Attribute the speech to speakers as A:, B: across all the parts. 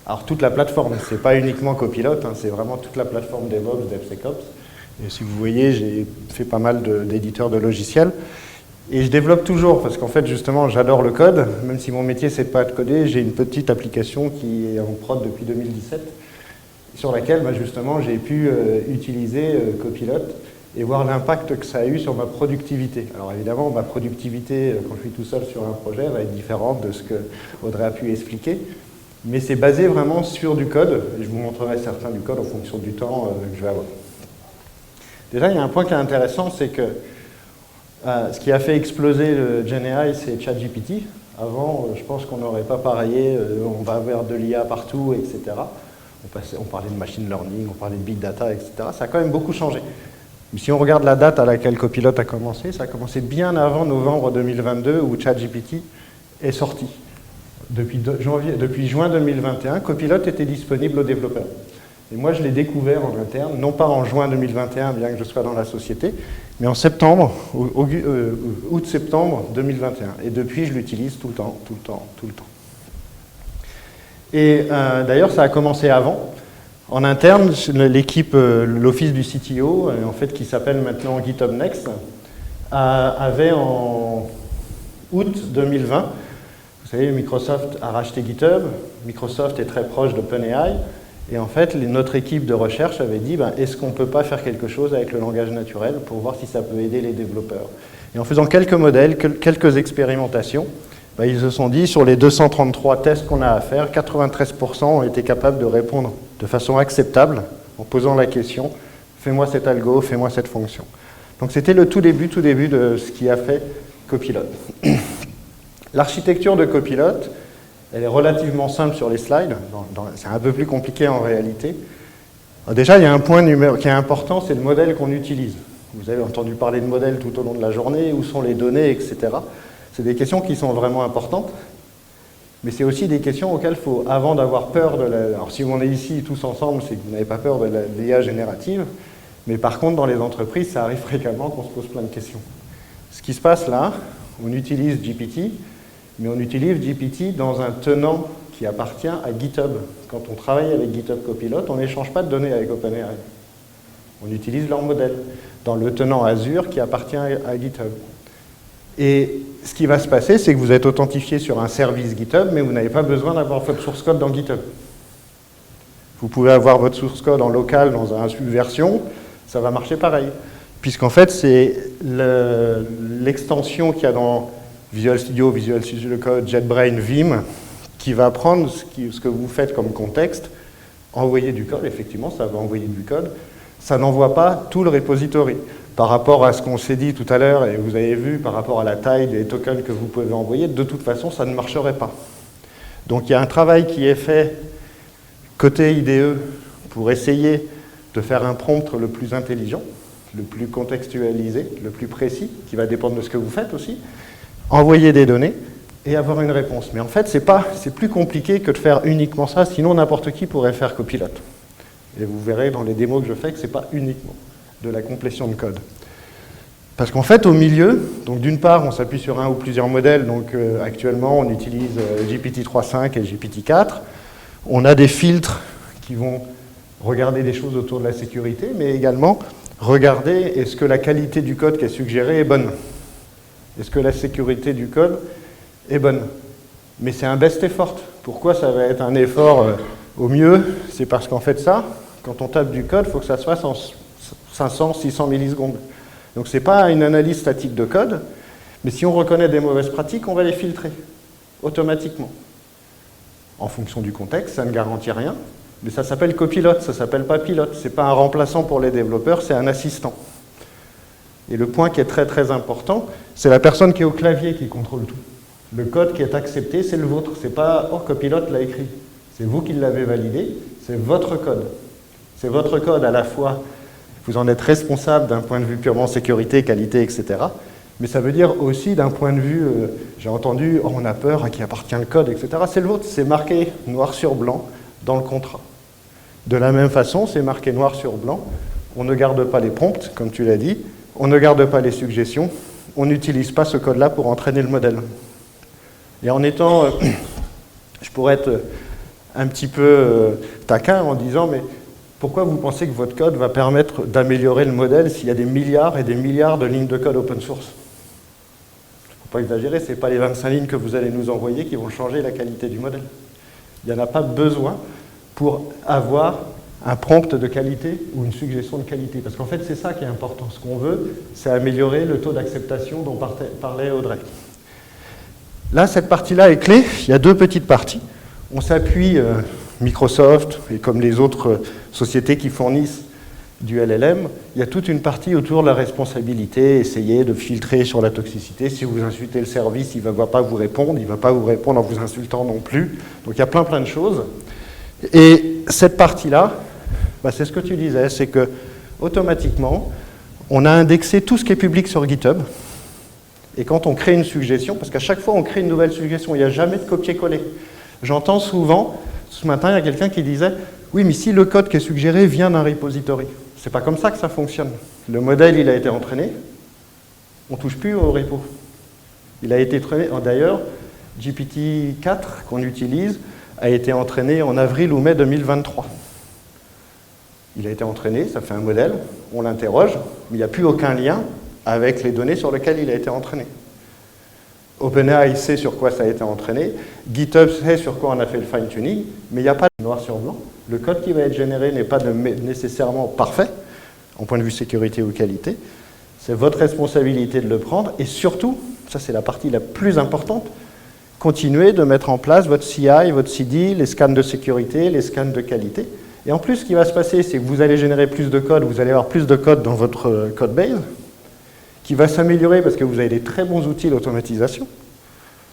A: Alors toute la plateforme, c'est pas uniquement Copilot, hein, c'est vraiment toute la plateforme DevOps, DevSecOps. Et si vous voyez, j'ai fait pas mal d'éditeurs de logiciels. Et je développe toujours, parce qu'en fait, justement, j'adore le code. Même si mon métier, c'est pas de coder, j'ai une petite application qui est en prod depuis 2017, sur laquelle, justement, j'ai pu utiliser Copilot et voir l'impact que ça a eu sur ma productivité. Alors évidemment, ma productivité, quand je suis tout seul sur un projet, va être différente de ce que Audrey a pu expliquer. Mais c'est basé vraiment sur du code. Et je vous montrerai certains du code en fonction du temps que je vais avoir. Déjà, il y a un point qui est intéressant, c'est que ce qui a fait exploser le GenAI, c'est ChatGPT. Avant, je pense qu'on n'aurait pas pareillé, on va vers de l'IA partout, etc. On parlait de machine learning, on parlait de big data, etc. Ça a quand même beaucoup changé. Mais si on regarde la date à laquelle Copilot a commencé, ça a commencé bien avant novembre 2022, où ChatGPT est sorti. Depuis juin 2021, Copilot était disponible aux développeurs. Et moi, je l'ai découvert en interne, non pas en juin 2021, bien que je sois dans la société, mais en septembre, août-septembre 2021. Et depuis, je l'utilise tout le temps. Et d'ailleurs, ça a commencé avant. En interne, l'équipe, l'office du CTO, en fait, qui s'appelle maintenant GitHub Next, avait en août 2020, vous savez, Microsoft a racheté GitHub, Microsoft est très proche d'OpenAI, et en fait, notre équipe de recherche avait dit, est-ce qu'on ne peut pas faire quelque chose avec le langage naturel pour voir si ça peut aider les développeurs? Et en faisant quelques modèles, quelques expérimentations, ils se sont dit, sur les 233 tests qu'on a à faire, 93% ont été capables de répondre de façon acceptable en posant la question, fais-moi cet algo, fais-moi cette fonction. Donc c'était le tout début de ce qui a fait Copilot. L'architecture de Copilot, elle est relativement simple sur les slides, c'est un peu plus compliqué en réalité. Alors déjà, il y a un point qui est important, c'est le modèle qu'on utilise. Vous avez entendu parler de modèles tout au long de la journée, où sont les données, etc. C'est des questions qui sont vraiment importantes, mais c'est aussi des questions auxquelles il faut, avant d'avoir peur de la... Alors si on est ici tous ensemble, c'est que vous n'avez pas peur de l'IA générative, mais par contre, dans les entreprises, ça arrive fréquemment qu'on se pose plein de questions. Ce qui se passe là, on utilise GPT, mais on utilise GPT dans un tenant qui appartient à GitHub. Quand on travaille avec GitHub Copilot, on n'échange pas de données avec OpenAI. On utilise leur modèle dans le tenant Azure qui appartient à GitHub. Et ce qui va se passer, c'est que vous êtes authentifié sur un service GitHub, mais vous n'avez pas besoin d'avoir votre source code dans GitHub. Vous pouvez avoir votre source code en local dans un subversion, ça va marcher pareil. Puisqu'en fait, c'est l'extension qu'il y a dans Visual Studio Code, JetBrains, Vim, qui va prendre ce que vous faites comme contexte, envoyer du code, effectivement, ça va envoyer du code, ça n'envoie pas tout le repository. Par rapport à ce qu'on s'est dit tout à l'heure, et vous avez vu, par rapport à la taille des tokens que vous pouvez envoyer, de toute façon, ça ne marcherait pas. Donc il y a un travail qui est fait côté IDE pour essayer de faire un prompt le plus intelligent, le plus contextualisé, le plus précis, qui va dépendre de ce que vous faites aussi, envoyer des données et avoir une réponse. Mais en fait, c'est plus compliqué que de faire uniquement ça, sinon n'importe qui pourrait faire Copilot. Et vous verrez dans les démos que je fais que ce n'est pas uniquement de la complétion de code. Parce qu'en fait, au milieu, donc d'une part, on s'appuie sur un ou plusieurs modèles, donc actuellement, on utilise GPT 3.5 et GPT 4. On a des filtres qui vont regarder des choses autour de la sécurité, mais également regarder est-ce que la qualité du code qui est suggérée est bonne. Est-ce que la sécurité du code est bonne? Mais c'est un best effort. Pourquoi ça va être un effort au mieux? C'est parce qu'en fait ça, quand on tape du code, il faut que ça se fasse en 500, 600 millisecondes. Donc ce n'est pas une analyse statique de code, mais si on reconnaît des mauvaises pratiques, on va les filtrer automatiquement. En fonction du contexte, ça ne garantit rien, mais ça s'appelle copilote, ça ne s'appelle pas pilote. Ce n'est pas un remplaçant pour les développeurs, c'est un assistant. Et le point qui est très très important, c'est la personne qui est au clavier qui contrôle tout. Le code qui est accepté, c'est le vôtre. Ce n'est pas « Oh, Copilot l'a écrit ». C'est vous qui l'avez validé, c'est votre code. C'est votre code à la fois, vous en êtes responsable d'un point de vue purement sécurité, qualité, etc. Mais ça veut dire aussi d'un point de vue, j'ai entendu, oh, on a peur à qui appartient le code, etc. C'est le vôtre, c'est marqué noir sur blanc dans le contrat. De la même façon, c'est marqué noir sur blanc, on ne garde pas les prompts, comme tu l'as dit, on ne garde pas les suggestions, on n'utilise pas ce code-là pour entraîner le modèle. Et en étant, je pourrais être un petit peu taquin en disant « mais pourquoi vous pensez que votre code va permettre d'améliorer le modèle s'il y a des milliards et des milliards de lignes de code open source ?» Il ne faut pas exagérer, ce n'est pas les 25 lignes que vous allez nous envoyer qui vont changer la qualité du modèle. Il n'y en a pas besoin pour avoir un prompt de qualité ou une suggestion de qualité. Parce qu'en fait, c'est ça qui est important. Ce qu'on veut, c'est améliorer le taux d'acceptation dont parlait Audrey. Là, cette partie-là est clé. Il y a deux petites parties. On s'appuie, Microsoft et comme les autres sociétés qui fournissent du LLM, il y a toute une partie autour de la responsabilité, essayer de filtrer sur la toxicité. Si vous insultez le service, il ne va pas vous répondre, il ne va pas vous répondre en vous insultant non plus. Donc il y a plein de choses. Et cette partie-là, bah, c'est ce que tu disais, c'est que automatiquement, on a indexé tout ce qui est public sur GitHub. Et quand on crée une suggestion, parce qu'à chaque fois on crée une nouvelle suggestion, il n'y a jamais de copier-coller. J'entends souvent, ce matin, il y a quelqu'un qui disait « Oui, mais si le code qui est suggéré vient d'un repository. » C'est pas comme ça que ça fonctionne. Le modèle, il a été entraîné, on ne touche plus au repo. Il a été entraîné, d'ailleurs, GPT-4 qu'on utilise a été entraîné en avril ou mai 2023. Il a été entraîné, ça fait un modèle, on l'interroge, mais il n'y a plus aucun lien avec les données sur lesquelles il a été entraîné. OpenAI sait sur quoi ça a été entraîné, GitHub sait sur quoi on a fait le fine-tuning, mais il n'y a pas de noir sur blanc. Le code qui va être généré n'est pas nécessairement parfait, en point de vue sécurité ou qualité. C'est votre responsabilité de le prendre, et surtout, ça c'est la partie la plus importante, continuez de mettre en place votre CI, votre CD, les scans de sécurité, les scans de qualité. Et en plus, ce qui va se passer, c'est que vous allez générer plus de code, vous allez avoir plus de code dans votre code base, qui va s'améliorer parce que vous avez des très bons outils d'automatisation.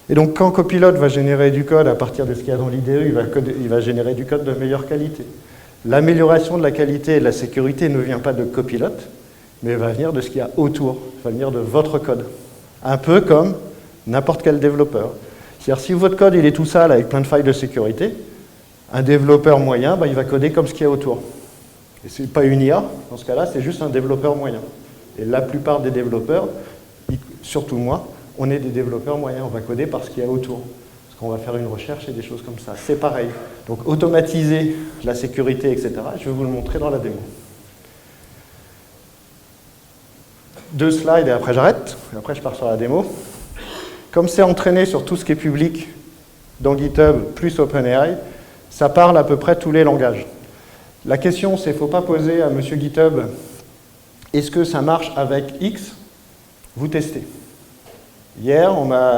A: Et donc, quand Copilot va générer du code à partir de ce qu'il y a dans l'IDE, il va générer du code de meilleure qualité. L'amélioration de la qualité et de la sécurité ne vient pas de Copilot, mais va venir de ce qu'il y a autour, va venir de votre code. Un peu comme n'importe quel développeur. C'est-à-dire, si votre code il est tout sale avec plein de failles de sécurité, un développeur moyen, bah, il va coder comme ce qu'il y a autour. Et ce n'est pas une IA, dans ce cas-là, c'est juste un développeur moyen. Et la plupart des développeurs, surtout moi, on est des développeurs moyens, on va coder par ce qu'il y a autour. Parce qu'on va faire une recherche et des choses comme ça. C'est pareil. Donc automatiser la sécurité, etc., je vais vous le montrer dans la démo. 2 slides et après j'arrête. Et après je pars sur la démo. Comme c'est entraîné sur tout ce qui est public dans GitHub plus OpenAI, ça parle à peu près tous les langages. La question, c'est qu'il ne faut pas poser à monsieur GitHub est-ce que ça marche avec X? Vous testez. Hier,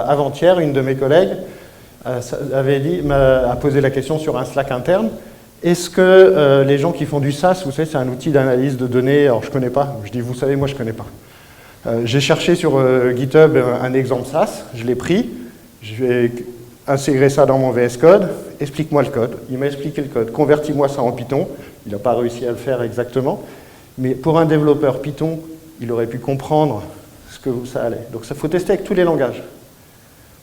A: avant-hier, une de mes collègues a posé la question sur un Slack interne. Est-ce que les gens qui font du SAS, vous savez, c'est un outil d'analyse de données, alors je ne connais pas, je dis vous savez, moi je ne connais pas. J'ai cherché sur GitHub un exemple SAS, je l'ai pris, je vais intégrer ça dans mon VS Code, explique-moi le code. Il m'a expliqué le code, convertis-moi ça en Python. Il n'a pas réussi à le faire exactement. Mais pour un développeur Python, il aurait pu comprendre ce que ça allait. Donc il faut tester avec tous les langages.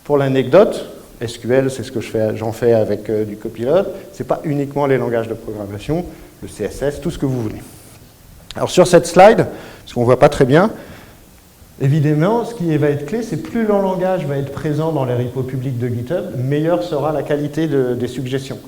A: Pour l'anecdote, SQL, c'est ce que j'en fais avec du Copilot. Ce n'est pas uniquement les langages de programmation, le CSS, tout ce que vous voulez. Alors sur cette slide, parce qu'on ne voit pas très bien, évidemment, ce qui va être clé, c'est plus le langage va être présent dans les repos publics de GitHub, meilleure sera la qualité des suggestions.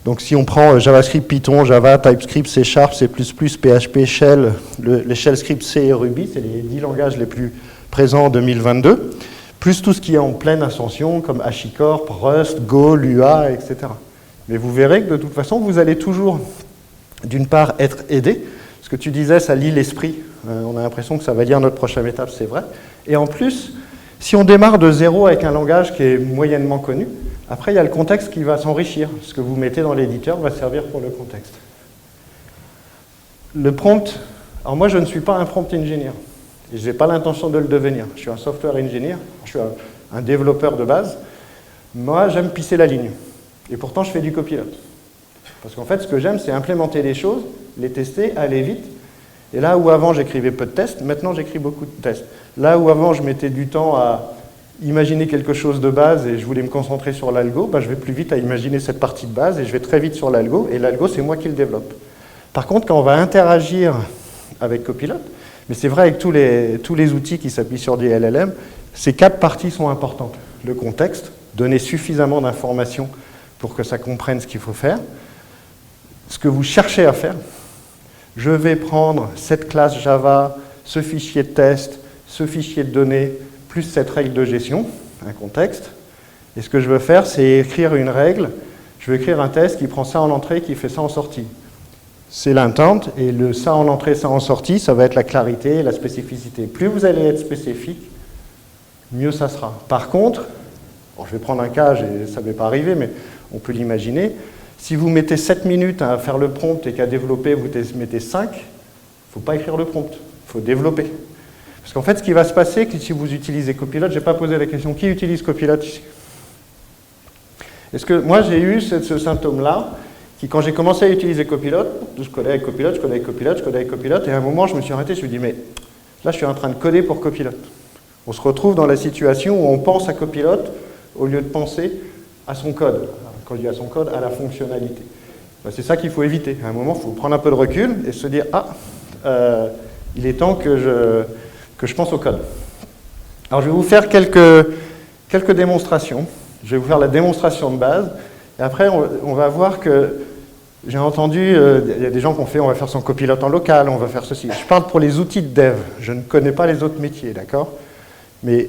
A: Donc si on prend JavaScript, Python, Java, TypeScript, C#, C++, PHP, Shell, les Shell scripts C et Ruby, c'est les 10 langages les plus présents en 2022, plus tout ce qui est en pleine ascension, comme HashiCorp, Rust, Go, Lua, etc. Mais vous verrez que de toute façon, vous allez toujours, d'une part, être aidé. Ce que tu disais, ça lie l'esprit. On a l'impression que ça va lire notre prochaine étape, c'est vrai. Et en plus, si on démarre de zéro avec un langage qui est moyennement connu, après, il y a le contexte qui va s'enrichir. Ce que vous mettez dans l'éditeur va servir pour le contexte. Le prompt, alors moi, je ne suis pas un prompt engineer. Et je n'ai pas l'intention de le devenir. Je suis un software engineer, je suis un développeur de base. Moi, j'aime pisser la ligne. Et pourtant, je fais du copilote. Parce qu'en fait, ce que j'aime, c'est implémenter les choses, les tester, aller vite. Et là où avant, j'écrivais peu de tests, maintenant, j'écris beaucoup de tests. Là où avant, je mettais du temps à imaginer quelque chose de base et je voulais me concentrer sur l'algo, bah, je vais plus vite à imaginer cette partie de base et je vais très vite sur l'algo. Et l'algo, c'est moi qui le développe. Par contre, quand on va interagir avec Copilot, mais c'est vrai avec tous les outils qui s'appuient sur des LLM, ces 4 parties sont importantes. Le contexte, donner suffisamment d'informations pour que ça comprenne ce qu'il faut faire. Ce que vous cherchez à faire, je vais prendre cette classe Java, ce fichier de test, ce fichier de données, plus cette règle de gestion, un contexte. Et ce que je veux faire, c'est écrire une règle. Je veux écrire un test qui prend ça en entrée, qui fait ça en sortie. C'est l'intent, et le ça en entrée, ça en sortie, ça va être la clarité et la spécificité. Plus vous allez être spécifique, mieux ça sera. Par contre, bon, je vais prendre un cas, ça ne m'est pas arrivé, mais on peut l'imaginer. Si vous mettez 7 minutes à faire le prompt et qu'à développer, vous mettez 5, il ne faut pas écrire le prompt, il faut développer. Parce qu'en fait, ce qui va se passer, c'est que si vous utilisez Copilot, je n'ai pas posé la question, qui utilise Copilot ici? Est-ce que moi, j'ai eu ce symptôme-là, qui, quand j'ai commencé à utiliser Copilot, je codais avec Copilot, et à un moment, je me suis arrêté, je me suis dit, mais là, je suis en train de coder pour Copilot. On se retrouve dans la situation où on pense à Copilot au lieu de penser à son code. Quand je dis à son code, à la fonctionnalité. Ben, c'est ça qu'il faut éviter. À un moment, il faut prendre un peu de recul et se dire, il est temps que je pense au code. Alors, je vais vous faire quelques démonstrations. Je vais vous faire la démonstration de base. Et après, on va voir que, j'ai entendu, il y a des gens qui ont fait, on va faire son copilote en local, on va faire ceci. Je parle pour les outils de dev. Je ne connais pas les autres métiers, d'accord? Mais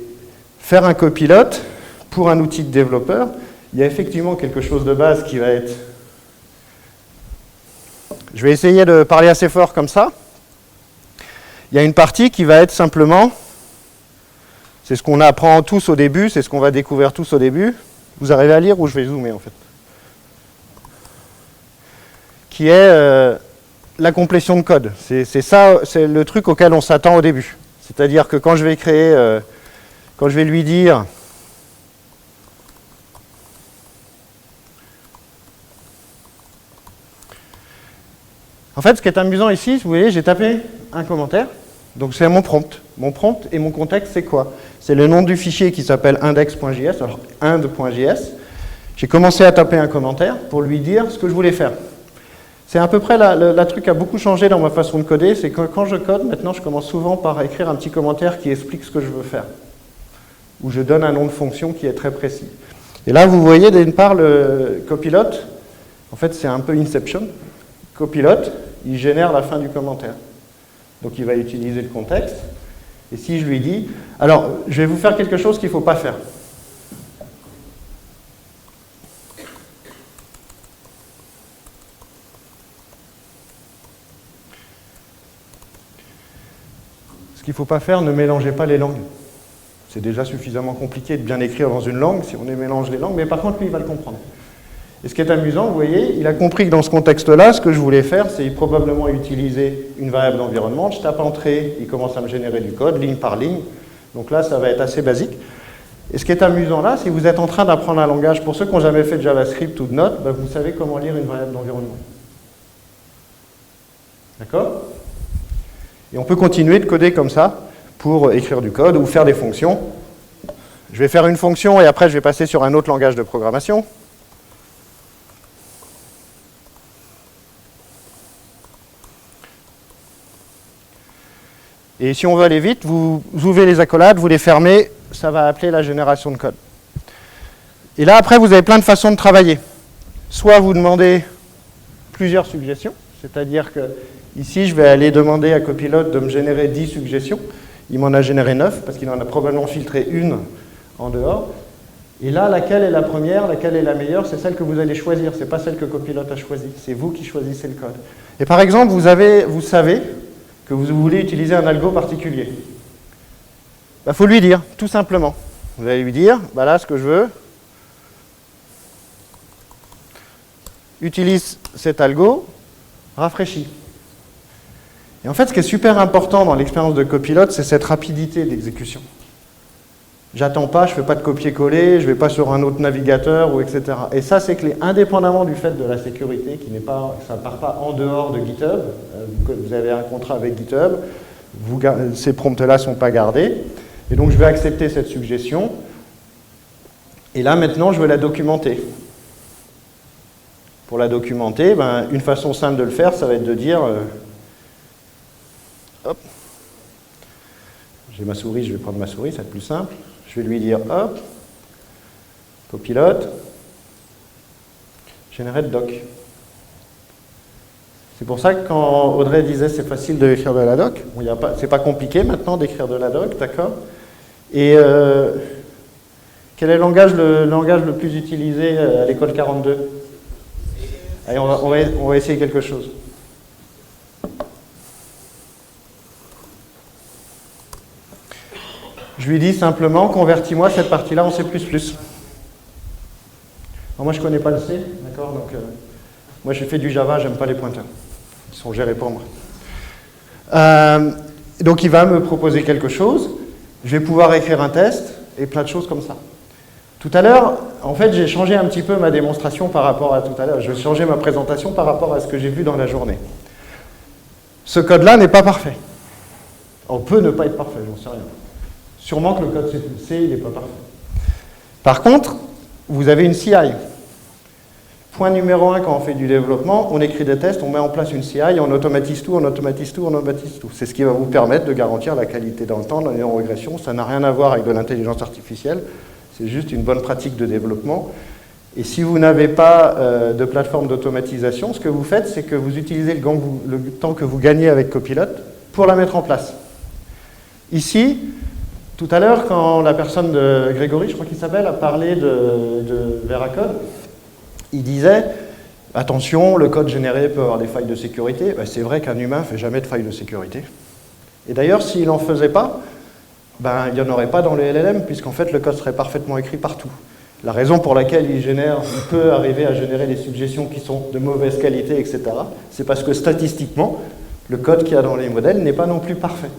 A: faire un copilote pour un outil de développeur, il y a effectivement quelque chose de base qui va être... Je vais essayer de parler assez fort comme ça. Il y a une partie qui va être simplement... C'est ce qu'on apprend tous au début, c'est ce qu'on va découvrir tous au début. Vous arrivez à lire ou je vais zoomer en fait? Qui est la complétion de code. C'est ça, c'est le truc auquel on s'attend au début. C'est-à-dire que quand je vais créer, quand je vais lui dire... En fait, ce qui est amusant ici, vous voyez, j'ai tapé un commentaire, donc c'est mon prompt. Mon prompt et mon contexte, c'est quoi? C'est le nom du fichier qui s'appelle index.js, alors ind.js. J'ai commencé à taper un commentaire pour lui dire ce que je voulais faire. C'est à peu près, la truc a beaucoup changé dans ma façon de coder, c'est que quand je code, maintenant, je commence souvent par écrire un petit commentaire qui explique ce que je veux faire. Où je donne un nom de fonction qui est très précis. Et là, vous voyez, d'une part, le Copilot, en fait, c'est un peu Inception. Copilot, il génère la fin du commentaire. Donc, il va utiliser le contexte. Et si je lui dis... Alors, je vais vous faire quelque chose qu'il ne faut pas faire. Ce qu'il ne faut pas faire, ne mélangez pas les langues. C'est déjà suffisamment compliqué de bien écrire dans une langue si on mélange les langues, mais par contre, lui, il va le comprendre. Et ce qui est amusant, vous voyez, il a compris que dans ce contexte-là, ce que je voulais faire, c'est probablement utiliser une variable d'environnement. Je tape entrée, il commence à me générer du code, ligne par ligne. Donc là, ça va être assez basique. Et ce qui est amusant là, si vous êtes en train d'apprendre un langage, pour ceux qui n'ont jamais fait de JavaScript ou de Node, ben vous savez comment lire une variable d'environnement. D'accord? Et on peut continuer de coder comme ça pour écrire du code ou faire des fonctions. Je vais faire une fonction et après, je vais passer sur un autre langage de programmation. Et si on veut aller vite, vous ouvrez les accolades, vous les fermez, ça va appeler la génération de code. Et là, après, vous avez plein de façons de travailler. Soit vous demandez plusieurs suggestions, c'est-à-dire que ici, je vais aller demander à Copilot de me générer 10 suggestions. Il m'en a généré 9, parce qu'il en a probablement filtré une en dehors. Et là, laquelle est la première, laquelle est la meilleure, c'est celle que vous allez choisir, ce n'est pas celle que Copilot a choisie, c'est vous qui choisissez le code. Et par exemple, vous savez que vous voulez utiliser un algo particulier. Il faut lui dire, tout simplement. Vous allez lui dire, bah là, ce que je veux, utilise cet algo, rafraîchis. Et en fait, ce qui est super important dans l'expérience de Copilot, c'est cette rapidité d'exécution. J'attends pas, je ne fais pas de copier-coller, je ne vais pas sur un autre navigateur, ou etc. Et ça, c'est clé, indépendamment du fait de la sécurité, ça ne part pas en dehors de GitHub. Vous avez un contrat avec GitHub, ces prompts-là ne sont pas gardés. Et donc, je vais accepter cette suggestion. Et là, maintenant, je veux la documenter. Pour la documenter, une façon simple de le faire, ça va être de dire... hop, j'ai ma souris, je vais prendre ma souris, ça va être plus simple. Je vais lui dire, hop, Copilot, Generate doc. C'est pour ça que quand Audrey disait c'est facile d'écrire de la doc, bon, c'est pas compliqué maintenant d'écrire de la doc, d'accord? Et quel est le langage le plus utilisé à l'école 42? Allez, on va essayer quelque chose. Je lui dis simplement, convertis-moi cette partie-là en C++. Alors moi, je ne connais pas le C, d'accord? Donc, moi, j'ai fait du Java, j'aime pas les pointeurs. Ils sont gérés pour moi. Donc, il va me proposer quelque chose. Je vais pouvoir écrire un test et plein de choses comme ça. Tout à l'heure, en fait, j'ai changé un petit peu ma démonstration par rapport à tout à l'heure. Je vais changer ma présentation par rapport à ce que j'ai vu dans la journée. Ce code-là n'est pas parfait. On peut ne pas être parfait, j'en sais rien. Sûrement que le code C, il n'est pas parfait. Par contre, vous avez une CI. Point numéro 1, quand on fait du développement, on écrit des tests, on met en place une CI, on automatise tout, on automatise tout, on automatise tout. C'est ce qui va vous permettre de garantir la qualité dans le temps, dans les non-régressions. Ça n'a rien à voir avec de l'intelligence artificielle. C'est juste une bonne pratique de développement. Et si vous n'avez pas de plateforme d'automatisation, ce que vous faites, c'est que vous utilisez le temps que vous gagnez avec Copilot pour la mettre en place. Ici, tout à l'heure, quand la personne de Grégory, je crois qu'il s'appelle, a parlé de Veracode, il disait, attention, le code généré peut avoir des failles de sécurité. Ben, c'est vrai qu'un humain ne fait jamais de failles de sécurité. Et d'ailleurs, s'il n'en faisait pas, ben, il n'y en aurait pas dans les LLM, puisqu'en fait, le code serait parfaitement écrit partout. La raison pour laquelle il peut arriver à générer des suggestions qui sont de mauvaise qualité, etc., c'est parce que statistiquement, le code qu'il y a dans les modèles n'est pas non plus parfait.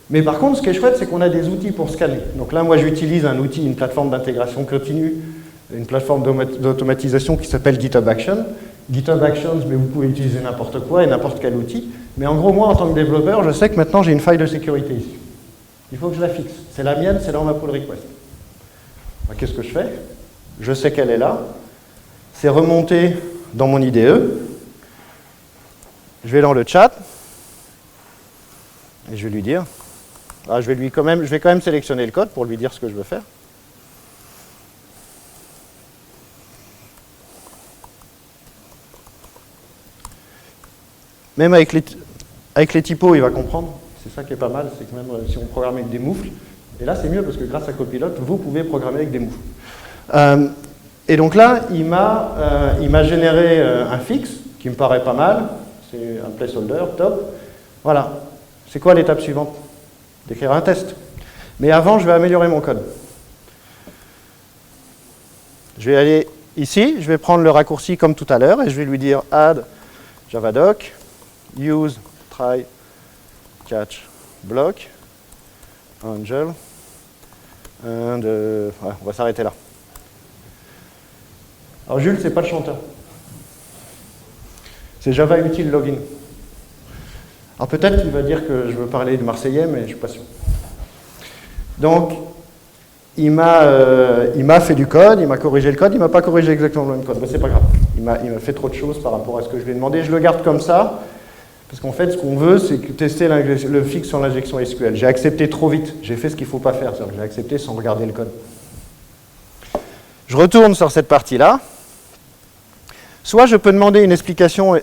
A: Mais par contre, ce qui est chouette, c'est qu'on a des outils pour scanner. Donc là, moi, j'utilise un outil, une plateforme d'intégration continue, une plateforme d'automatisation qui s'appelle GitHub Actions. GitHub Actions, mais vous pouvez utiliser n'importe quoi et n'importe quel outil. Mais en gros, moi, en tant que développeur, je sais que maintenant, j'ai une faille de sécurité ici. Il faut que je la fixe. C'est la mienne, c'est dans ma pull request. Qu'est-ce que je fais? Je sais qu'elle est là. C'est remonté dans mon IDE. Je vais dans le chat. Et je vais lui dire... je vais quand même sélectionner le code pour lui dire ce que je veux faire. Même avec les typos, il va comprendre. C'est ça qui est pas mal, c'est que même si on programme avec des moufles, et là c'est mieux parce que grâce à Copilot, vous pouvez programmer avec des moufles. Et donc là, il m'a généré un fixe qui me paraît pas mal. C'est un placeholder, top. Voilà. C'est quoi l'étape suivante? D'écrire un test. Mais avant, je vais améliorer mon code. Je vais aller ici, je vais prendre le raccourci comme tout à l'heure et je vais lui dire add javadoc, use, try, catch, block, angel, and, on va s'arrêter là. Alors Jules, c'est pas le chanteur. C'est Java Util Login. Alors peut-être qu'il va dire que je veux parler de Marseillais, mais je ne suis pas sûr. Donc, il m'a fait du code, il m'a corrigé le code, il ne m'a pas corrigé exactement le même code. Mais c'est pas grave. Il m'a fait trop de choses par rapport à ce que je lui ai demandé. Je le garde comme ça, parce qu'en fait, ce qu'on veut, c'est tester le fixe sur l'injection SQL. J'ai accepté trop vite. J'ai fait ce qu'il ne faut pas faire. C'est-à-dire que j'ai accepté sans regarder le code. Je retourne sur cette partie-là. Soit je peux demander une explication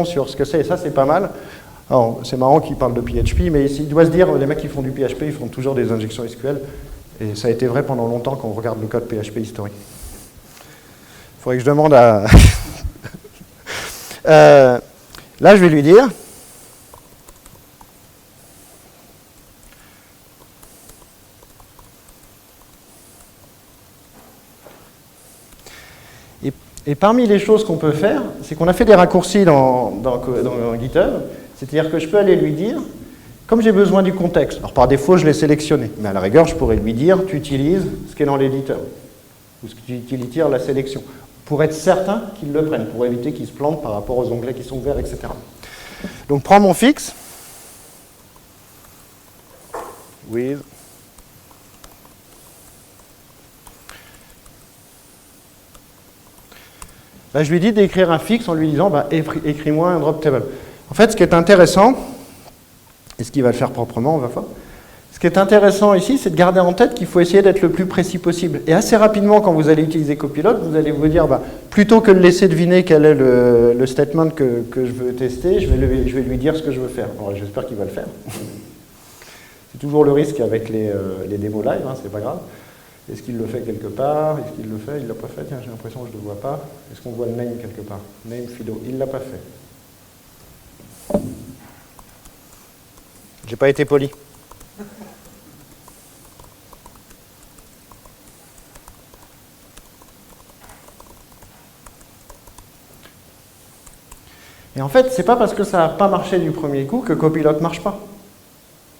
A: sur ce que c'est, et ça c'est pas mal. Alors, c'est marrant qu'il parle de PHP, mais il doit se dire, les mecs qui font du PHP, ils font toujours des injections SQL, et ça a été vrai pendant longtemps quand on regarde le code PHP historique. Il faudrait que je demande à... là, je vais lui dire... Et parmi les choses qu'on peut faire, c'est qu'on a fait des raccourcis dans GitHub, c'est-à-dire que je peux aller lui dire, comme j'ai besoin du contexte, alors par défaut je l'ai sélectionné, mais à la rigueur je pourrais lui dire, tu utilises ce qui est dans l'éditeur, ou ce qui utilise la sélection, pour être certain qu'il le prenne, pour éviter qu'il se plante par rapport aux onglets qui sont ouverts, etc. Donc prends mon fixe, with, là, je lui dis d'écrire un fixe en lui disant écris-moi un drop table. En fait, ce qui est intéressant, et ce qui va le faire proprement, on va voir, Ce qui est intéressant ici, c'est de garder en tête qu'il faut essayer d'être le plus précis possible. Et assez rapidement, quand vous allez utiliser Copilot, vous allez vous dire, plutôt que de laisser deviner quel est le statement que je veux tester, je vais lui dire ce que je veux faire. Alors, j'espère qu'il va le faire. C'est toujours le risque avec les démos live, hein, c'est pas grave. Est-ce qu'il le fait quelque part? Est-ce qu'il le fait? Il ne l'a pas fait? Tiens, j'ai l'impression que je ne le vois pas. Est-ce qu'on voit le name quelque part? Name Fido. Il ne l'a pas fait. J'ai pas été poli. Et en fait, c'est pas parce que ça n'a pas marché du premier coup que Copilot ne marche pas.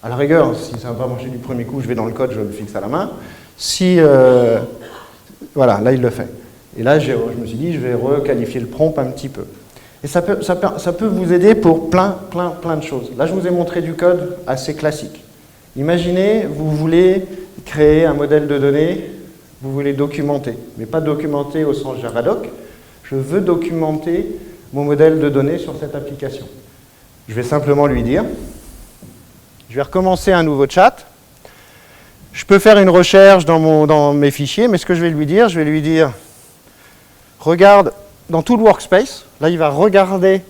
A: À la rigueur, si ça n'a pas marché du premier coup, je vais dans le code, je le fixe à la main. Si, voilà, là il le fait. Et là, je me suis dit, je vais requalifier le prompt un petit peu. Et ça peut vous aider pour plein de choses. Là, je vous ai montré du code assez classique. Imaginez, vous voulez créer un modèle de données, vous voulez documenter, mais pas documenter au sens Javadoc. Je veux documenter mon modèle de données sur cette application. Je vais simplement lui dire, je vais recommencer un nouveau chat. Je peux faire une recherche dans mes fichiers, mais ce que je vais lui dire, regarde dans tout le workspace. Là, il va regarder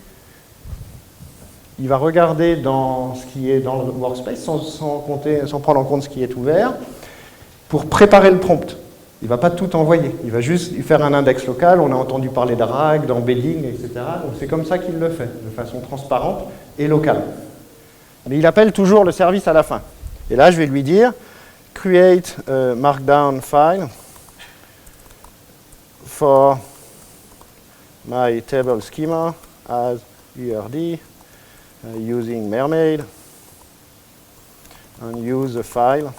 A: dans ce qui est dans le workspace, sans prendre en compte ce qui est ouvert, pour préparer le prompt. Il ne va pas tout envoyer, il va juste faire un index local. On a entendu parler de RAG, d'embedding, etc. Donc c'est comme ça qu'il le fait, de façon transparente et locale. Mais il appelle toujours le service à la fin. Et là, je vais lui dire create a markdown file for my table schema as URD using Mermaid and use the file.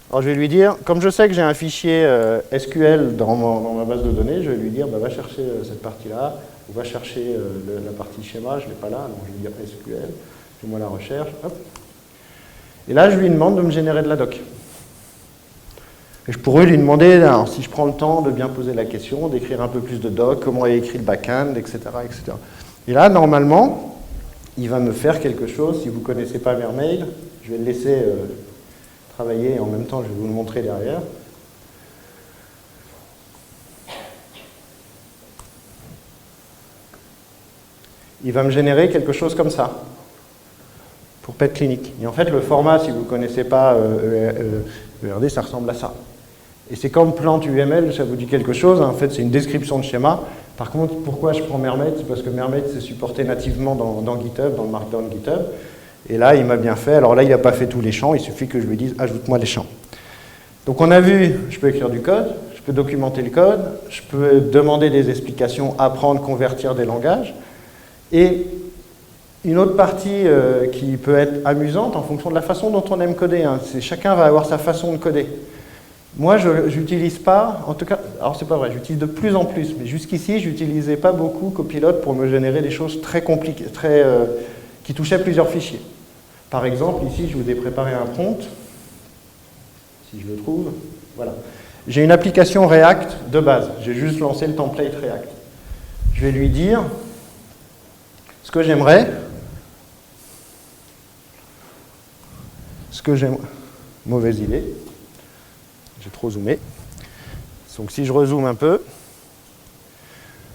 A: Alors je vais lui dire, comme je sais que j'ai un fichier SQL dans ma base de données, je vais lui dire va chercher cette partie-là, ou va chercher la partie schéma, je ne l'ai pas là, donc je vais dire SQL, fais-moi la recherche, hop. Et là, je lui demande de me générer de la doc. Et je pourrais lui demander, alors, si je prends le temps de bien poser la question, d'écrire un peu plus de doc, comment est écrit le back-end, etc., etc. Et là, normalement, il va me faire quelque chose. Si vous ne connaissez pas Mermaid, je vais le laisser travailler et en même temps, je vais vous le montrer derrière. Il va me générer quelque chose comme ça. Pour PET clinique. Et en fait, le format, si vous ne connaissez pas ERD, ça ressemble à ça. Et c'est comme plante UML, ça vous dit quelque chose. En fait, c'est une description de schéma. Par contre, pourquoi je prends Mermaid? C'est parce que Mermaid, c'est supporté nativement dans GitHub, dans le Markdown GitHub. Et là, il m'a bien fait. Alors là, il n'a pas fait tous les champs. Il suffit que je lui dise, ajoute-moi les champs. Donc on a vu, je peux écrire du code, je peux documenter le code, je peux demander des explications, apprendre, convertir des langages. Et une autre partie qui peut être amusante en fonction de la façon dont on aime coder, hein, c'est chacun va avoir sa façon de coder. Moi, je n'utilise pas, en tout cas, alors c'est pas vrai, j'utilise de plus en plus, mais jusqu'ici, je n'utilisais pas beaucoup Copilot pour me générer des choses très compliquées, qui touchaient plusieurs fichiers. Par exemple, ici, je vous ai préparé un prompt, si je le trouve, voilà. J'ai une application React de base, j'ai juste lancé le template React. Je vais lui dire ce que j'aimerais. Mauvaise idée, j'ai trop zoomé. Donc si je rezoome un peu,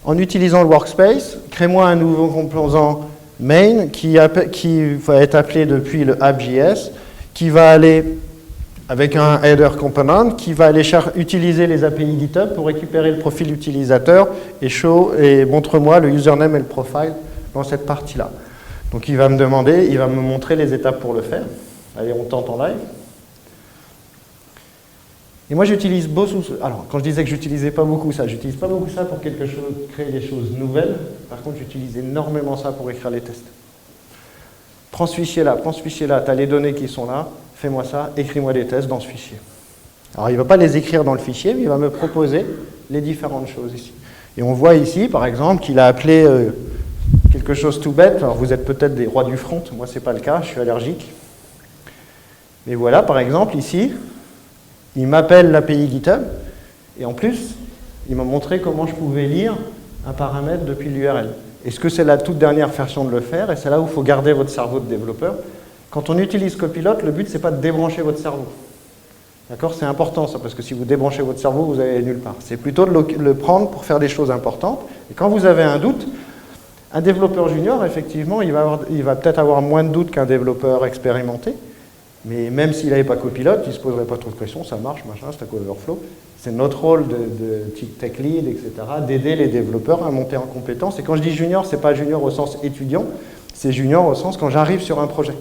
A: en utilisant le workspace, crée-moi un nouveau composant main qui va être appelé depuis le app.js, qui va aller avec un header component, qui va aller utiliser les API GitHub pour récupérer le profil utilisateur et montre-moi le username et le profile dans cette partie-là. Donc il va me montrer les étapes pour le faire. Allez, on tente en live. Et moi, j'utilise beaucoup. Alors, quand je disais que j'utilisais pas beaucoup ça, j'utilise pas beaucoup ça pour quelque chose, créer des choses nouvelles. Par contre, j'utilise énormément ça pour écrire les tests. Prends ce fichier-là, tu as les données qui sont là, fais-moi ça, écris-moi des tests dans ce fichier. Alors, il ne va pas les écrire dans le fichier, mais il va me proposer les différentes choses ici. Et on voit ici, par exemple, qu'il a appelé quelque chose tout bête. Alors, vous êtes peut-être des rois du front, moi, ce n'est pas le cas, je suis allergique. Mais voilà, par exemple, ici, il m'appelle l'API GitHub, et en plus, il m'a montré comment je pouvais lire un paramètre depuis l'URL. Est-ce que c'est la toute dernière version de le faire? Et c'est là où il faut garder votre cerveau de développeur. Quand on utilise Copilot, le but, c'est pas de débrancher votre cerveau. D'accord? C'est important ça, parce que si vous débranchez votre cerveau, vous allez nulle part. C'est plutôt de le prendre pour faire des choses importantes. Et quand vous avez un doute, un développeur junior, effectivement, il va peut-être avoir moins de doutes qu'un développeur expérimenté. Mais même s'il n'avait pas Copilot, il ne se poserait pas trop de questions, ça marche, machin, Stack Overflow. C'est notre rôle de tech lead, etc., d'aider les développeurs à monter en compétences. Et quand je dis junior, ce n'est pas junior au sens étudiant, c'est junior au sens quand j'arrive sur un projet.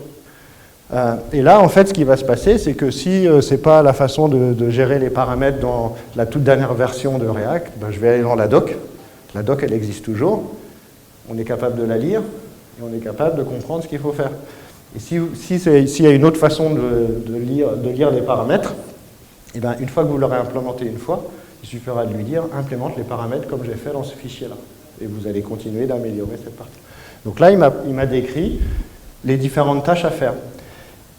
A: Et là, en fait, ce qui va se passer, c'est que si ce n'est pas la façon de gérer les paramètres dans la toute dernière version de React, ben, je vais aller dans la doc. La doc, elle existe toujours. On est capable de la lire et on est capable de comprendre ce qu'il faut faire. Et s'il y a une autre façon de lire les paramètres, et ben, une fois que vous l'aurez implémenté une fois, il suffira de lui dire « implémente les paramètres comme j'ai fait dans ce fichier-là ». Et vous allez continuer d'améliorer cette partie. Donc là, il m'a décrit les différentes tâches à faire.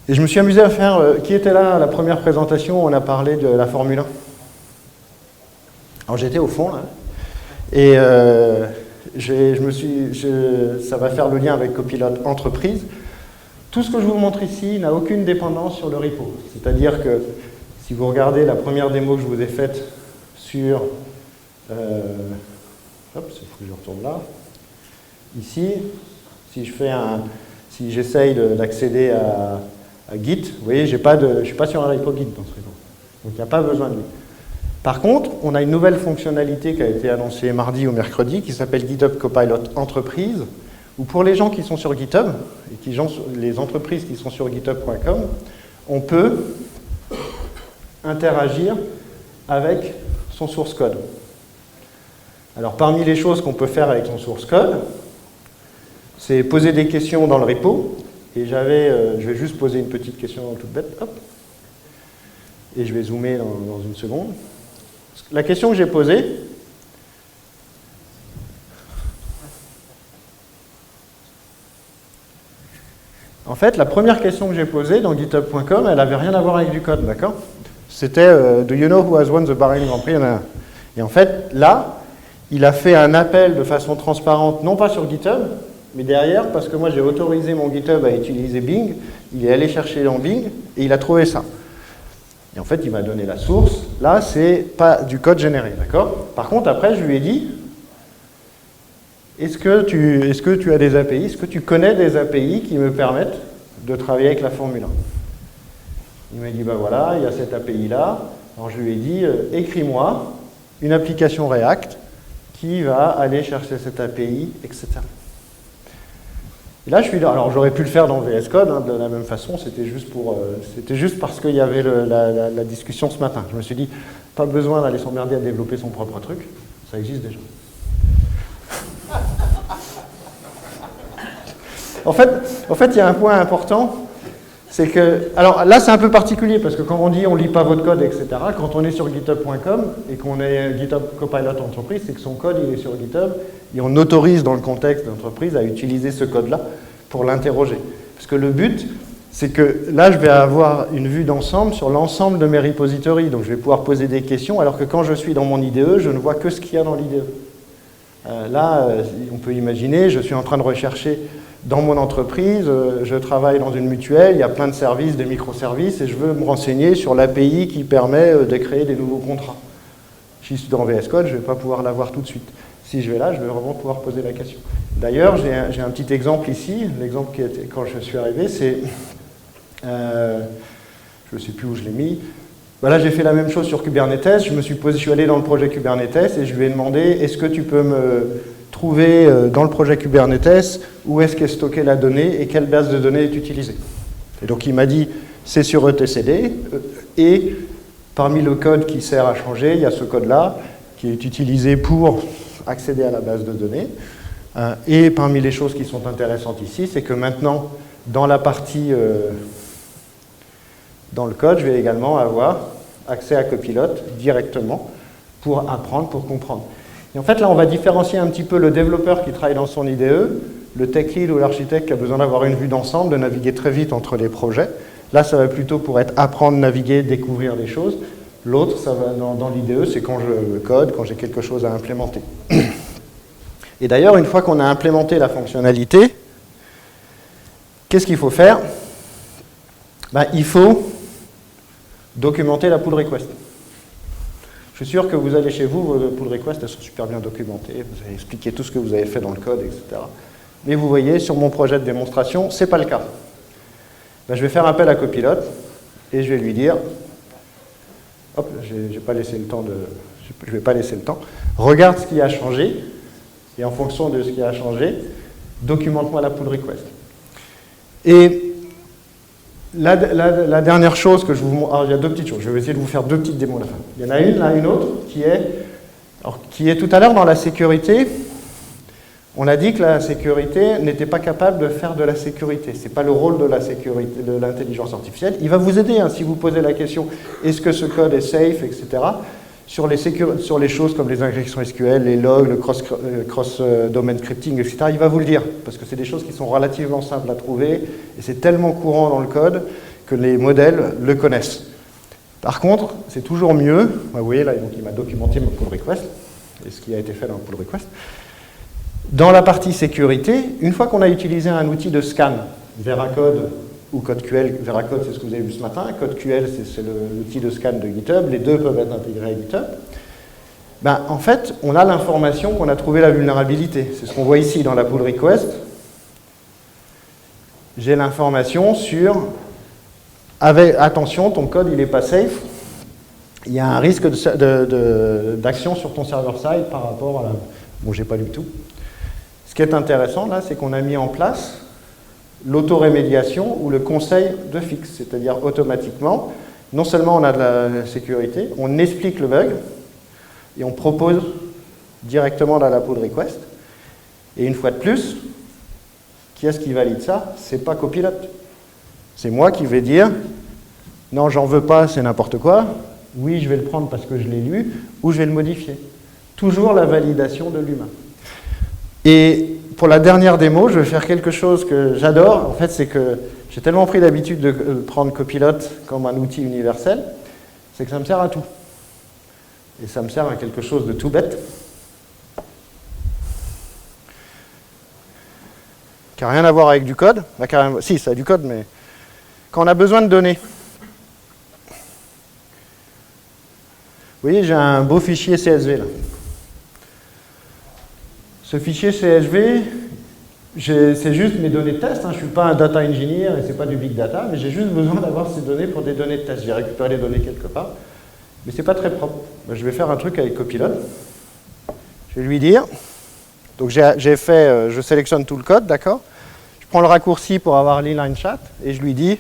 A: Et je me suis amusé à faire... qui était là à la première présentation où on a parlé de la Formule 1? Alors j'étais au fond, là. Et ça va faire le lien avec Copilot Entreprise. Tout ce que je vous montre ici n'a aucune dépendance sur le repo. C'est-à-dire que si vous regardez la première démo que je vous ai faite sur... hop, il faut que je retourne là. Ici, si j'essaye d'accéder à Git, vous voyez, je ne suis pas sur un repo Git dans ce repo. Donc il n'y a pas besoin de lui. Par contre, on a une nouvelle fonctionnalité qui a été annoncée mardi ou mercredi qui s'appelle GitHub Copilot Entreprise, où pour les gens qui sont sur GitHub, et les entreprises qui sont sur github.com, on peut interagir avec son source code. Alors parmi les choses qu'on peut faire avec son source code, c'est poser des questions dans le repo, et je vais juste poser une petite question toute bête, hop, et je vais zoomer dans une seconde. La question que j'ai posée, en fait, la première question que j'ai posée dans github.com, elle n'avait rien à voir avec du code, d'accord? C'était Do you know who has won the Bahrain Grand Prix? Et en fait, là, il a fait un appel de façon transparente, non pas sur GitHub, mais derrière, parce que moi j'ai autorisé mon GitHub à utiliser Bing, il est allé chercher dans Bing et il a trouvé ça. Et en fait, il m'a donné la source. Là, c'est pas du code généré, d'accord? Par contre, après, je lui ai dit, est-ce que tu as des API? Est-ce que tu connais des API qui me permettent de travailler avec la Formule 1? Il m'a dit, ben voilà, il y a cette API-là. Alors, je lui ai dit, écris-moi une application React qui va aller chercher cette API, etc. Et là, alors j'aurais pu le faire dans VS Code, hein, de la même façon, c'était juste parce qu'il y avait la discussion ce matin. Je me suis dit, pas besoin d'aller s'emmerder à développer son propre truc, ça existe déjà. En fait, il y a un point important, c'est que, alors là c'est un peu particulier, parce que quand on dit on lit pas votre code, etc., quand on est sur github.com et qu'on est GitHub Copilot Entreprise, c'est que son code il est sur GitHub, et on autorise dans le contexte d'entreprise à utiliser ce code-là pour l'interroger. Parce que le but, c'est que là, je vais avoir une vue d'ensemble sur l'ensemble de mes repositories. Donc, je vais pouvoir poser des questions, alors que quand je suis dans mon IDE, je ne vois que ce qu'il y a dans l'IDE. Là, on peut imaginer, je suis en train de rechercher dans mon entreprise, je travaille dans une mutuelle, il y a plein de services, des microservices, et je veux me renseigner sur l'API qui permet de créer des nouveaux contrats. Si je suis dans VS Code, je ne vais pas pouvoir l'avoir tout de suite. Si je vais là, je vais vraiment pouvoir poser la question. D'ailleurs, j'ai un petit exemple ici. L'exemple qui était quand je suis arrivé, c'est... je ne sais plus où je l'ai mis. Là, j'ai fait la même chose sur Kubernetes. Je suis allé dans le projet Kubernetes et je lui ai demandé, est-ce que tu peux me trouver dans le projet Kubernetes où est-ce qu'est stockée la donnée et quelle base de données est utilisée? Et donc, il m'a dit, c'est sur etcd. Et parmi le code qui sert à changer, il y a ce code-là qui est utilisé pour accéder à la base de données. Et parmi les choses qui sont intéressantes ici, c'est que maintenant, dans la partie, dans le code, je vais également avoir accès à Copilot directement pour apprendre, pour comprendre. Et en fait, là, on va différencier un petit peu le développeur qui travaille dans son IDE, le tech lead ou l'architecte qui a besoin d'avoir une vue d'ensemble, de naviguer très vite entre les projets. Là, ça va plutôt pour être apprendre, naviguer, découvrir des choses. L'autre, ça va dans l'IDE, c'est quand je code, quand j'ai quelque chose à implémenter. Et d'ailleurs, une fois qu'on a implémenté la fonctionnalité, qu'est-ce qu'il faut faire? Ben, il faut documenter la pull request. Je suis sûr que vous allez chez vous, vos pull requests, elles sont super bien documentées, vous avez expliqué tout ce que vous avez fait dans le code, etc. Mais vous voyez, sur mon projet de démonstration, ce n'est pas le cas. Ben, je vais faire appel à Copilot et je vais lui dire, hop, je ne vais pas laisser le temps, regarde ce qui a changé, et en fonction de ce qui a changé, documente-moi la pull request. Et la dernière chose que je vous montre, alors il y a deux petites choses, je vais essayer de vous faire deux petites démos à la fin. Il y en a une, là, une autre, qui est tout à l'heure dans la sécurité. On a dit que la sécurité n'était pas capable de faire de la sécurité. Ce n'est pas le rôle de la sécurité, de l'intelligence artificielle. Il va vous aider hein, si vous posez la question, est-ce que ce code est safe, etc. Sur les choses comme les injections SQL, les logs, le cross-domain scripting, etc., il va vous le dire, parce que c'est des choses qui sont relativement simples à trouver, et c'est tellement courant dans le code que les modèles le connaissent. Par contre, c'est toujours mieux, vous voyez là, donc il m'a documenté ma pull request, et ce qui a été fait dans la pull request. Dans la partie sécurité, une fois qu'on a utilisé un outil de scan, Veracode ou CodeQL, Veracode c'est ce que vous avez vu ce matin, CodeQL c'est l'outil de scan de GitHub, les deux peuvent être intégrés à GitHub, ben, en fait on a l'information qu'on a trouvé la vulnérabilité, c'est ce qu'on voit ici dans la pull request. J'ai l'information sur, attention ton code il n'est pas safe, il y a un risque d'action sur ton server-side par rapport à la... Bon j'ai pas lu tout. Ce qui est intéressant là c'est qu'on a mis en place l'autorémédiation ou le conseil de fixe, c'est-à-dire automatiquement, non seulement on a de la sécurité, on explique le bug et on propose directement dans la pull request. Et une fois de plus, qui est-ce qui valide ça? C'est pas Copilot. C'est moi qui vais dire non, j'en veux pas, c'est n'importe quoi. Oui, je vais le prendre parce que je l'ai lu, ou je vais le modifier. Toujours la validation de l'humain. Et pour la dernière démo, je vais faire quelque chose que j'adore. En fait, c'est que j'ai tellement pris l'habitude de prendre Copilot comme un outil universel, c'est que ça me sert à tout. Et ça me sert à quelque chose de tout bête, qui n'a rien à voir avec du code. Si, ça a du code, mais quand on a besoin de données. Vous voyez, j'ai un beau fichier CSV là. Ce fichier CSV, c'est juste mes données de test. Hein. Je ne suis pas un data engineer et ce n'est pas du big data, mais j'ai juste besoin d'avoir ces données pour des données de test. J'ai récupéré les données quelque part, mais ce n'est pas très propre. Ben, je vais faire un truc avec Copilot. Je vais lui dire, donc je sélectionne tout le code, d'accord? Je prends le raccourci pour avoir l'inline chat et je lui dis,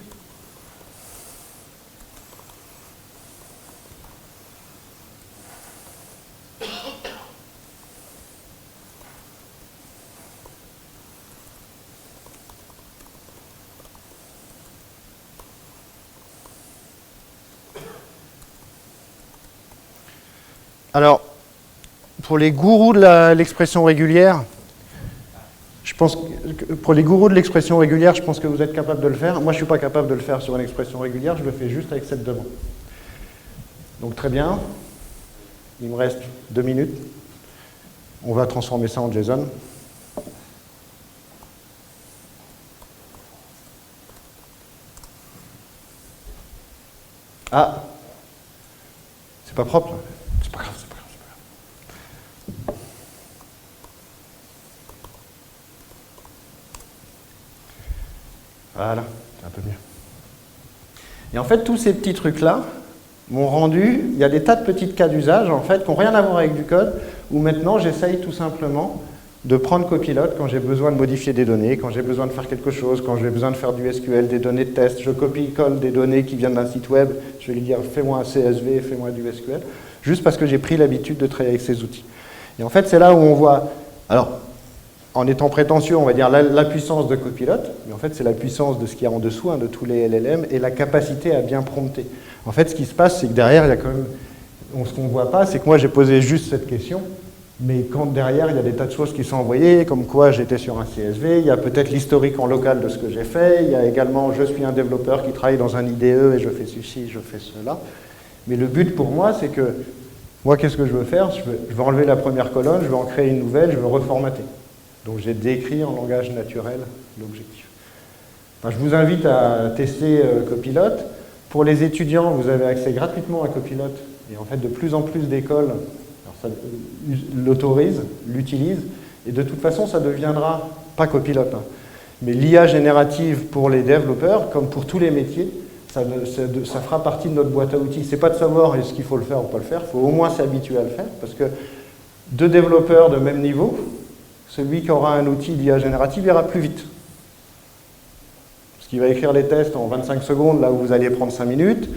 A: alors, pour les gourous de l'expression régulière, je pense que pour les gourous de l'expression régulière, je pense que vous êtes capable de le faire. Moi, je ne suis pas capable de le faire sur une expression régulière, je le fais juste avec cette demande. Donc très bien, il me reste 2 minutes. On va transformer ça en JSON. Ah, c'est pas propre là. C'est pas grave, c'est pas grave, c'est pas grave. Voilà, c'est un peu mieux. Et en fait, tous ces petits trucs-là m'ont rendu, il y a des tas de petits cas d'usage, en fait, qui n'ont rien à voir avec du code, où maintenant, j'essaye tout simplement de prendre Copilot quand j'ai besoin de modifier des données, quand j'ai besoin de faire quelque chose, quand j'ai besoin de faire du SQL, des données de test, je copie-colle des données qui viennent d'un site web, je vais lui dire, fais-moi un CSV, fais-moi du SQL, juste parce que j'ai pris l'habitude de travailler avec ces outils. Et en fait, c'est là où on voit, alors, en étant prétentieux, on va dire la puissance de Copilot, mais en fait, c'est la puissance de ce qu'il y a en dessous, hein, de tous les LLM, et la capacité à bien prompter. En fait, ce qui se passe, c'est que derrière, il y a quand même, ce qu'on ne voit pas, c'est que moi, j'ai posé juste cette question, mais quand derrière, il y a des tas de choses qui sont envoyées, comme quoi j'étais sur un CSV, il y a peut-être l'historique en local de ce que j'ai fait, il y a également, je suis un développeur qui travaille dans un IDE et je fais ceci, je fais cela. Mais le but pour moi, c'est que, moi, qu'est-ce que je veux faire? Je veux enlever la première colonne, je veux en créer une nouvelle, je veux reformater. Donc j'ai décrit en langage naturel l'objectif. Enfin, je vous invite à tester Copilot. Pour les étudiants, vous avez accès gratuitement à Copilot. Et en fait, de plus en plus d'écoles l'autorisent, l'utilisent. Et de toute façon, ça deviendra, pas Copilot, hein, mais l'IA générative pour les développeurs, comme pour tous les métiers, ça fera partie de notre boîte à outils. C'est pas de savoir est-ce qu'il faut le faire ou pas le faire, il faut au moins s'habituer à le faire, parce que deux développeurs de même niveau, celui qui aura un outil d'IA générative ira plus vite. Parce qu'il va écrire les tests en 25 secondes, là où vous alliez prendre 5 minutes.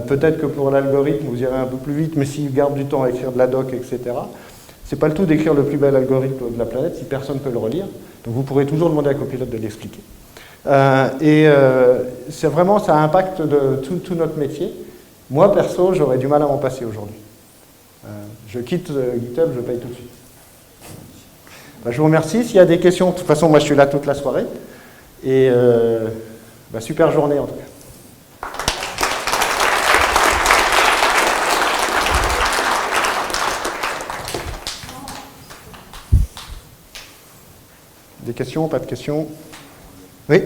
A: Peut-être que pour l'algorithme, vous irez un peu plus vite, mais s'il garde du temps à écrire de la doc, etc., c'est pas le tout d'écrire le plus bel algorithme de la planète si personne ne peut le relire. Donc vous pourrez toujours demander à Copilot de l'expliquer. C'est vraiment, ça impacte tout notre métier. Moi, perso, j'aurais du mal à m'en passer aujourd'hui. Je quitte GitHub, je paye tout de suite. Je vous remercie. S'il y a des questions, de toute façon, moi je suis là toute la soirée. Et super journée en tout cas. Des questions, pas de questions? Oui?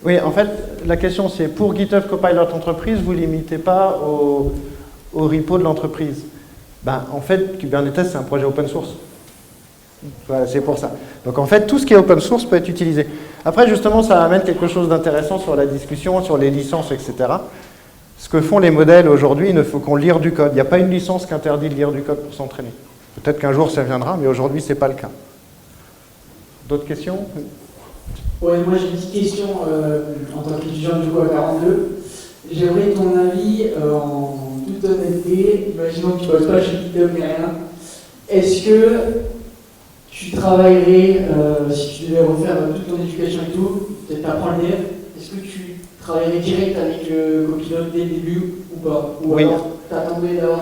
A: Oui, en fait, la question c'est, pour GitHub Copilot Entreprise, vous ne limitez pas au repo de l'entreprise. En fait, Kubernetes, c'est un projet open source. Voilà, c'est pour ça. Donc en fait, tout ce qui est open source peut être utilisé. Après, justement, ça amène quelque chose d'intéressant sur la discussion, sur les licences, etc. Ce que font les modèles aujourd'hui, il ne faut qu'on lire du code. Il n'y a pas une licence qui interdit de lire du code pour s'entraîner. Peut-être qu'un jour ça viendra, mais aujourd'hui, ce n'est pas le cas. D'autres questions?
B: Ouais, moi j'ai une petite question en tant qu'étudiant du coup à 42. J'aimerais ton avis en toute honnêteté, imaginons que tu ne bosses pas chez GitHub ni rien. Est-ce que tu travaillerais, si tu devais refaire toute ton éducation et tout, peut-être t'apprends le dev, est-ce que tu travaillerais direct avec Copilot dès le début ou pas? Ou
A: oui.
B: Alors t'attendais d'avoir